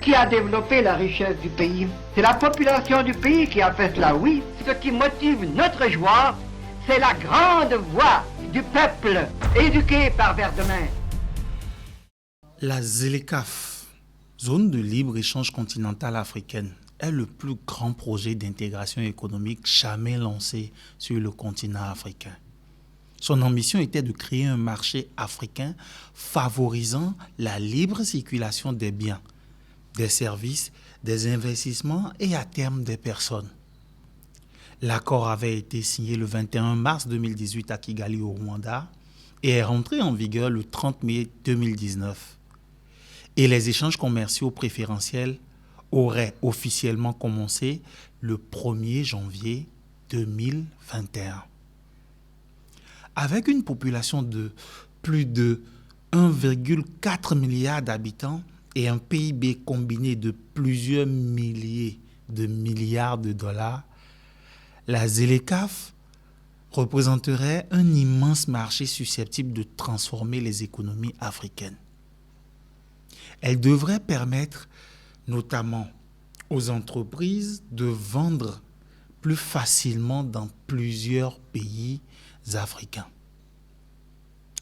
qui a développé la richesse du pays? C'est la population du pays qui a fait cela, oui. Ce qui motive notre joie, c'est la grande voix du peuple éduqué par Verdemin. La ZLECAf, zone de libre-échange continentale africaine, est le plus grand projet d'intégration économique jamais lancé sur le continent africain. Son ambition était de créer un marché africain favorisant la libre circulation des biens, des services, des investissements et à terme des personnes. L'accord avait été signé le 21 mars 2018 à Kigali au Rwanda et est rentré en vigueur le 30 mai 2019. Et les échanges commerciaux préférentiels auraient officiellement commencé le 1er janvier 2021. Avec une population de plus de 1,4 milliard d'habitants et un PIB combiné de plusieurs milliers de milliards de dollars, la ZLECAf représenterait un immense marché susceptible de transformer les économies africaines. Elle devrait permettre notamment aux entreprises de vendre plus facilement dans plusieurs pays africains.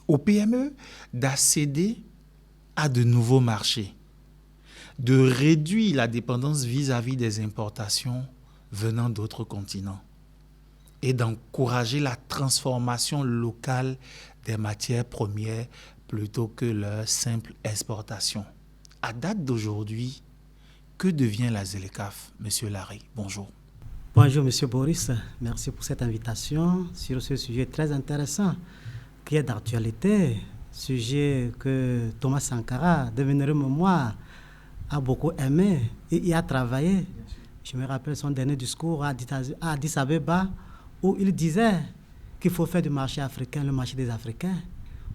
Aux PME d'accéder à de nouveaux marchés, de réduire la dépendance vis-à-vis des importations venant d'autres continents et d'encourager la transformation locale des matières premières plutôt que leur simple exportation. À date d'aujourd'hui, que devient la ZLECAf, Monsieur Larry? Bonjour. Bonjour Monsieur Boris, merci pour cette invitation sur ce sujet très intéressant qui est d'actualité, sujet que Thomas Sankara, devenir mémoire, a beaucoup aimé et y a travaillé. Je me rappelle son dernier discours à Addis Abeba où il disait qu'il faut faire du marché africain le marché des Africains,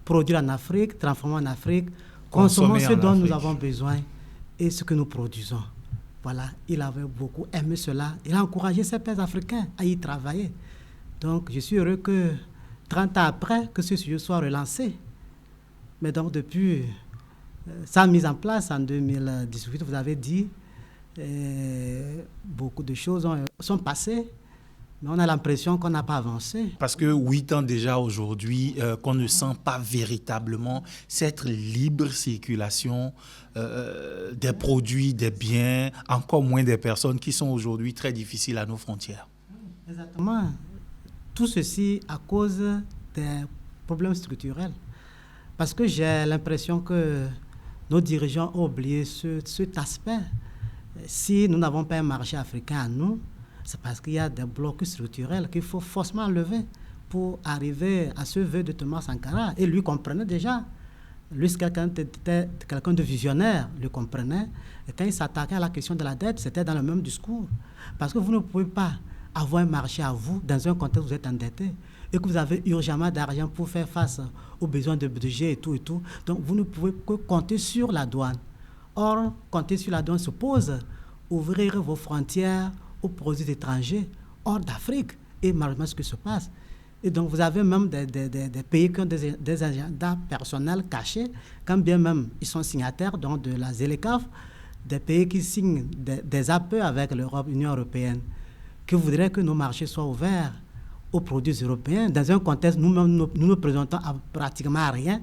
produire en Afrique, transformer en Afrique, consommer ce dont nous avons besoin et ce que nous produisons. Voilà, il avait beaucoup aimé cela. Il a encouragé ses pairs africains à y travailler. Donc, je suis heureux que 30 ans après, que ce sujet soit relancé. Mais donc, depuis sa mise en place en 2018, vous avez dit, beaucoup de choses sont passées, mais on a l'impression qu'on n'a pas avancé. Parce que 8 ans déjà aujourd'hui, qu'on ne sent pas véritablement cette libre circulation des produits, des biens, encore moins des personnes qui sont aujourd'hui très difficiles à nos frontières. Exactement. Tout ceci à cause des problèmes structurels. Parce que j'ai l'impression que nos dirigeants ont oublié cet aspect. Si nous n'avons pas un marché africain à nous, c'est parce qu'il y a des blocs structurels qu'il faut forcément lever pour arriver à ce vœu de Thomas Sankara. Et lui comprenait déjà. Lui, c'est quelqu'un de visionnaire, lui comprenait. Et quand il s'attaquait à la question de la dette, c'était dans le même discours. Parce que vous ne pouvez pas avoir un marché à vous dans un contexte où vous êtes endetté et que vous avez urgemment d'argent pour faire face aux besoins de budget et tout et tout. Donc, vous ne pouvez que compter sur la douane. Or, compter sur la douane suppose ouvrir vos frontières aux produits étrangers hors d'Afrique. Et malheureusement, ce qui se passe. Et donc, vous avez même des pays qui ont des agendas personnels cachés, quand bien même ils sont signataires donc, de la ZLECAf, des pays qui signent des APE avec l'Union européenne, qui voudraient que nos marchés soient ouverts aux produits européens, dans un contexte où nous ne présentons pratiquement rien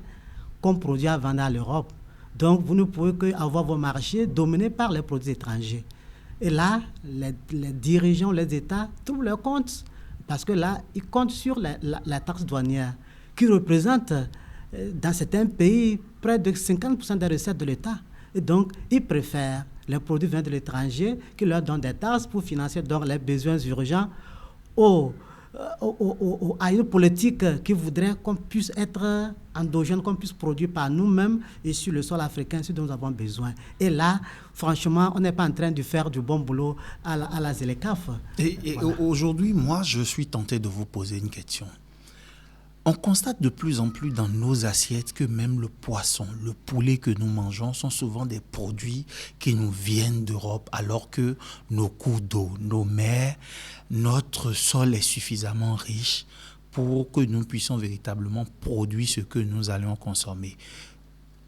comme produit à vendre à l'Europe. Donc, vous ne pouvez qu'avoir vos marchés dominés par les produits étrangers. Et là, les dirigeants, les États trouvent leur compte. Parce que là, ils comptent sur la taxe douanière qui représente dans certains pays près de 50% des recettes de l'État. Et donc, ils préfèrent les produits venant de l'étranger qui leur donnent des taxes pour financer donc, les besoins urgents à une politique qui voudrait qu'on puisse être endogène, qu'on puisse produire par nous-mêmes et sur le sol africain, ce dont nous avons besoin. Et là, franchement, on n'est pas en train de faire du bon boulot à la ZLECAf. Et voilà. Aujourd'hui, moi, je suis tenté de vous poser une question. On constate de plus en plus dans nos assiettes que même le poisson, le poulet que nous mangeons sont souvent des produits qui nous viennent d'Europe, alors que nos cours d'eau, nos mers, notre sol est suffisamment riche pour que nous puissions véritablement produire ce que nous allons consommer.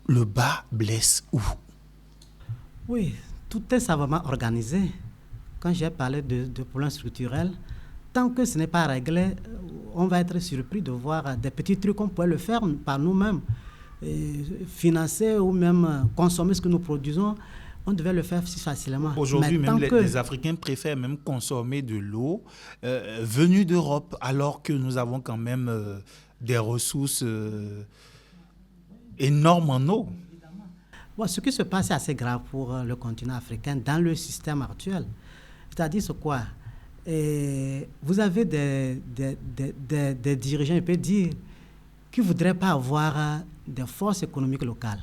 Le bas blesse où? Oui, tout est savamment organisé. Quand j'ai parlé de problèmes structurels, tant que ce n'est pas réglé, on va être surpris de voir des petits trucs qu'on pourrait le faire par nous-mêmes. Financer ou même consommer ce que nous produisons, on devait le faire si facilement. Aujourd'hui, même les Africains préfèrent même consommer de l'eau venue d'Europe, alors que nous avons quand même des ressources énormes en eau. Bon, ce qui se passe est assez grave pour le continent africain dans le système actuel. C'est-à-dire c'est quoi? Vous avez des dirigeants, je peux dire, qui ne voudraient pas avoir des forces économiques locales.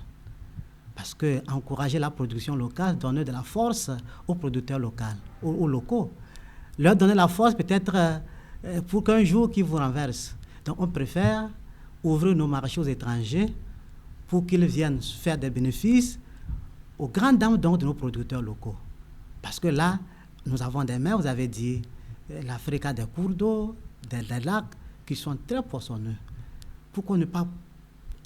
Parce que encourager la production locale, donner de la force aux producteurs locaux, aux locaux. Leur donner la force peut-être pour qu'un jour qu'ils vous renversent. Donc on préfère ouvrir nos marchés aux étrangers pour qu'ils viennent faire des bénéfices aux grandes dames donc, de nos producteurs locaux. Parce que là, nous avons des mers, vous avez dit, l'Afrique a des cours d'eau, des lacs qui sont très poissonneux. Pourquoi ne pas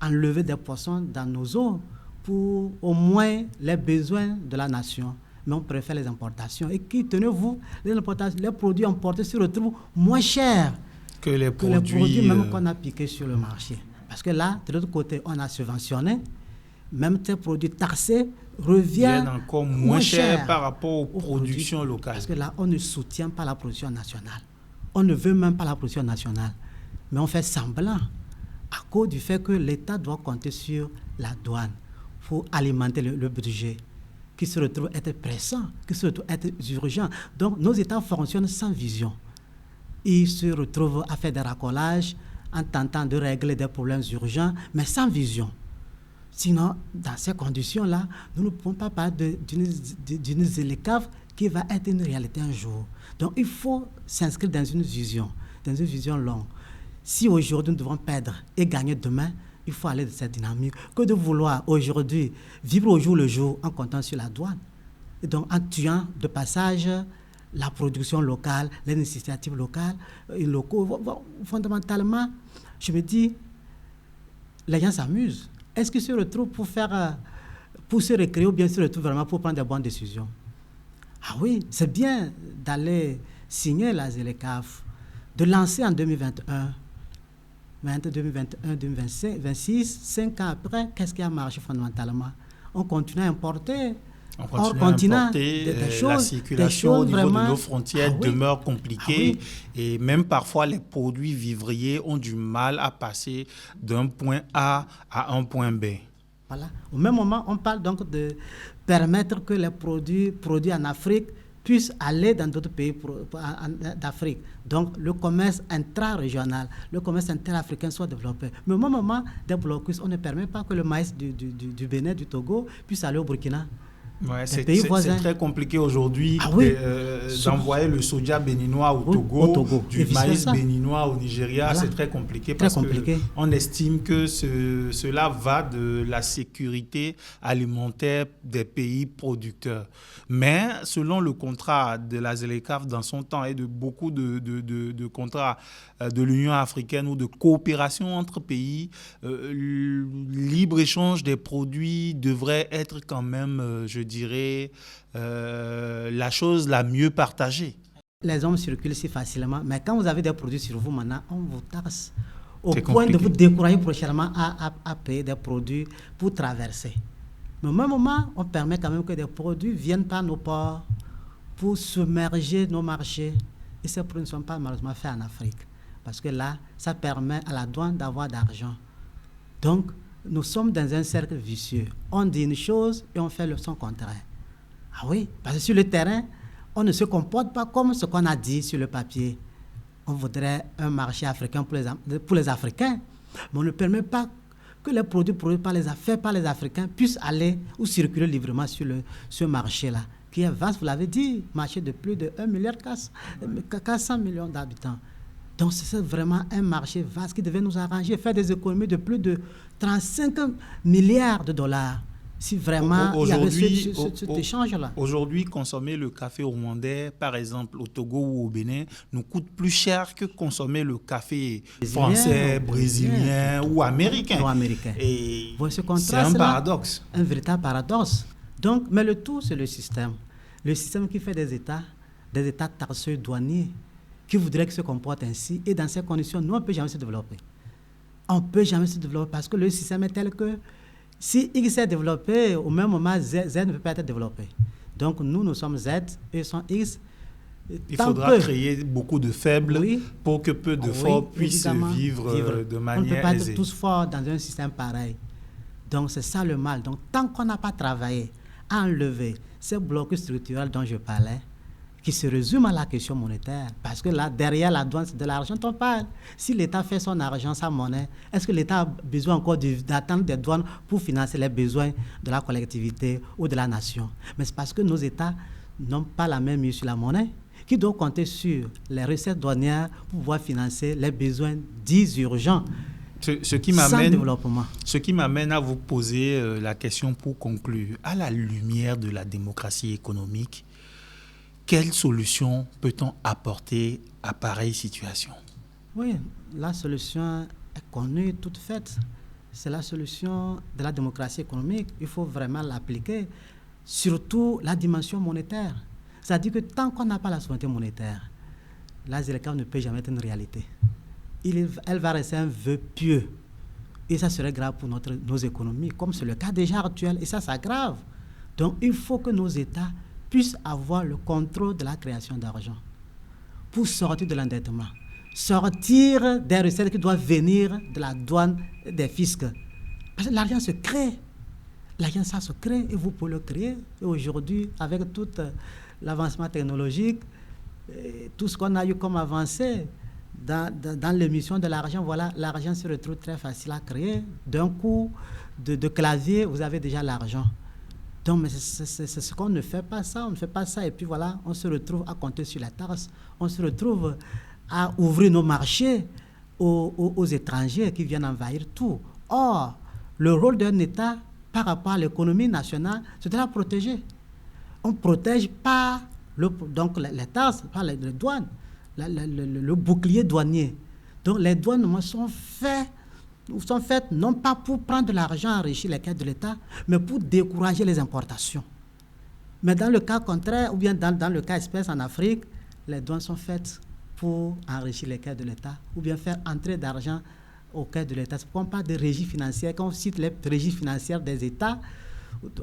enlever des poissons dans nos eaux pour au moins les besoins de la nation? Mais on préfère les importations. Et qui, tenez-vous, les produits importés se retrouvent moins chers que les produits même qu'on a piqués sur le marché. Parce que là, de l'autre côté, on a subventionné, même ces produits taxés reviennent encore moins chers par rapport aux productions locales. Parce que là, on ne soutient pas la production nationale. On ne veut même pas la production nationale. Mais on fait semblant à cause du fait que l'État doit compter sur la douane pour alimenter le budget, qui se retrouve être pressant, qui se retrouve être urgent. Donc, nos États fonctionnent sans vision. Ils se retrouvent à faire des racolages en tentant de régler des problèmes urgents, mais sans vision. Sinon, dans ces conditions-là, nous ne pouvons pas parler d'une ZLECAf qui va être une réalité un jour. Donc, il faut s'inscrire dans une vision longue. Si aujourd'hui nous devons perdre et gagner demain, il faut aller de cette dynamique que de vouloir aujourd'hui vivre au jour le jour en comptant sur la douane. Et donc, en tuant de passage la production locale, les initiatives locales, et locaux. Fondamentalement, je me dis, les gens s'amusent. Est-ce qu'ils se retrouvent pour se récréer ou bien se retrouvent vraiment pour prendre des bonnes décisions? Ah oui, c'est bien d'aller signer la ZLECAf, de lancer en 2021, 2021, 2026, 5 ans après, qu'est-ce qui a marché fondamentalement? On continue à importer. On continue à importer, la circulation au niveau vraiment, de nos frontières demeure compliquée et même parfois les produits vivriers ont du mal à passer d'un point A à un point B. Voilà. Au même moment, on parle donc de permettre que les produits en Afrique puissent aller dans d'autres pays d'Afrique. Donc, le commerce intra-régional, le commerce inter-africain soit développé. Mais au même moment, des blocus, on ne permet pas que le maïs du Bénin, du Togo, puisse aller au Burkina. Ouais, c'est très compliqué aujourd'hui d'envoyer le soja béninois au Togo, du maïs béninois au Nigeria. Voilà. C'est très compliqué parce qu'on estime que cela va de la sécurité alimentaire des pays producteurs. Mais selon le contrat de la ZLECAf dans son temps et de beaucoup de contrats de l'Union africaine ou de coopération entre pays, libre-échange des produits devrait être quand même, je dirais, la chose la mieux partagée. Les hommes circulent si facilement, mais quand vous avez des produits sur vous maintenant, on vous taxe au point de vous décourager prochainement à payer des produits pour traverser. Mais au même moment, on permet quand même que des produits viennent par nos ports pour submerger nos marchés. Et ces produits ne sont pas malheureusement faits en Afrique. Parce que là, ça permet à la douane d'avoir d'argent. Donc, nous sommes dans un cercle vicieux. On dit une chose et on fait le son contraire. Ah oui, parce que sur le terrain, on ne se comporte pas comme ce qu'on a dit sur le papier. On voudrait un marché africain pour les Africains, mais on ne permet pas que les produits produits par les Africains puissent aller ou circuler librement sur ce marché-là, qui est vaste, vous l'avez dit, marché de plus de 1,4 milliard d'habitants. Donc, c'est vraiment un marché vaste qui devait nous arranger, faire des économies de plus de 35 milliards de dollars. Si vraiment il y avait cet échange-là. Aujourd'hui, consommer le café rwandais, par exemple, au Togo ou au Bénin, nous coûte plus cher que consommer le café français, brésilien ou américain. Et c'est un paradoxe. Un véritable paradoxe. Donc, mais le tout, c'est le système. Le système qui fait des États tarceux douaniers, qui voudraient qu'ils se comportent ainsi. Et dans ces conditions, nous, on ne peut jamais se développer. On ne peut jamais se développer parce que le système est tel que si X est développé, au même moment, Z ne peut pas être développé. Donc, nous sommes Z, eux sont X. Il faudra créer beaucoup de faibles pour que peu de forts puissent vivre de manière aisée. On ne peut pas être tous forts dans un système pareil. Donc, c'est ça le mal. Donc, tant qu'on n'a pas travaillé à enlever ces blocs structurels dont je parlais, qui se résument à la question monétaire, parce que là, derrière la douane, c'est de l'argent dont on parle. Si l'État fait son argent, sa monnaie, est-ce que l'État a besoin encore d'attendre des douanes pour financer les besoins de la collectivité ou de la nation? Mais c'est parce que nos États n'ont pas la même mise sur la monnaie, qui doivent compter sur les recettes douanières pour pouvoir financer les besoins dits urgents. Ce qui m'amène à vous poser la question pour conclure. À la lumière de la démocratie économique, quelle solution peut-on apporter à pareille situation? Oui, la solution est connue, toute faite. C'est la solution de la démocratie économique. Il faut vraiment l'appliquer, surtout la dimension monétaire. C'est-à-dire que tant qu'on n'a pas la souveraineté monétaire, la ZLECAf ne peut jamais être une réalité. Elle va rester un vœu pieux. Et ça serait grave pour nos économies, comme c'est le cas déjà actuel. Et ça, c'est grave. Donc, il faut que nos États puissent avoir le contrôle de la création d'argent pour sortir de l'endettement, sortir des recettes qui doivent venir de la douane des fiscs. Parce que l'argent se crée. L'argent, ça se crée et vous pouvez le créer. Et aujourd'hui, avec tout l'avancement technologique, tout ce qu'on a eu comme avancée dans l'émission de l'argent, voilà, l'argent se retrouve très facile à créer. D'un coup de clavier, vous avez déjà l'argent. Donc, mais c'est ce qu'on ne fait pas ça, on ne fait pas ça. Et puis voilà, on se retrouve à compter sur la taxe, on se retrouve à ouvrir nos marchés aux étrangers qui viennent envahir tout. Or, le rôle d'un État par rapport à l'économie nationale, c'est de la protéger. On protège par donc les taxes, par les douanes, le bouclier douanier. Donc les douanes sont faites non pas pour prendre de l'argent, enrichir les caisses de l'État, mais pour décourager les importations. Mais dans le cas contraire, ou bien dans le cas espèce en Afrique, les douanes sont faites pour enrichir les caisses de l'État, ou bien faire entrer d'argent aux caisses de l'État. C'est pourquoi on parle de régie financière. Quand on cite les régies financières des États,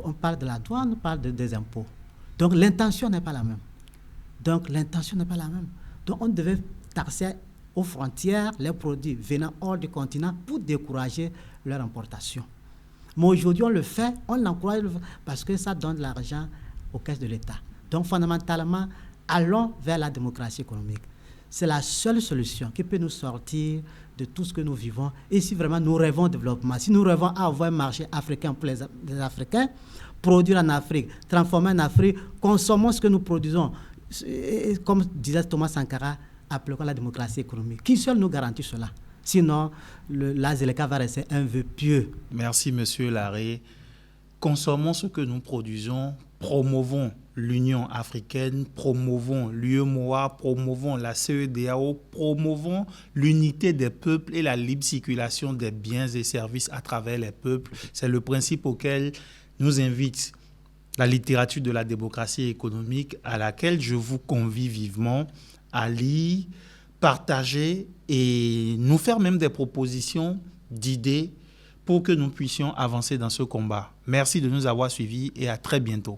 on parle de la douane, on parle des impôts. Donc l'intention n'est pas la même. Donc on devait taxer aux frontières les produits venant hors du continent pour décourager leur importation. Mais aujourd'hui, on le fait, on l'encourage parce que ça donne de l'argent aux caisses de l'État. Donc fondamentalement, allons vers la démocratie économique. C'est la seule solution qui peut nous sortir de tout ce que nous vivons. Et si vraiment nous rêvons au développement, si nous rêvons à avoir un marché africain pour les Africains, produire en Afrique, transformer en Afrique, consommons ce que nous produisons. Et comme disait Thomas Sankara, appelons la démocratie économique. Qui seul nous garantit cela? Sinon, la ZLECAf va rester un vœu pieux. Merci, Monsieur Larrey. Consommons ce que nous produisons, promouvons l'Union africaine, promouvons l'UEMOA, promouvons la CEDEAO, promouvons l'unité des peuples et la libre circulation des biens et services à travers les peuples. C'est le principe auquel nous invite la littérature de la démocratie économique, à laquelle je vous convie vivement à lire, partager et nous faire même des propositions d'idées pour que nous puissions avancer dans ce combat. Merci de nous avoir suivis et à très bientôt.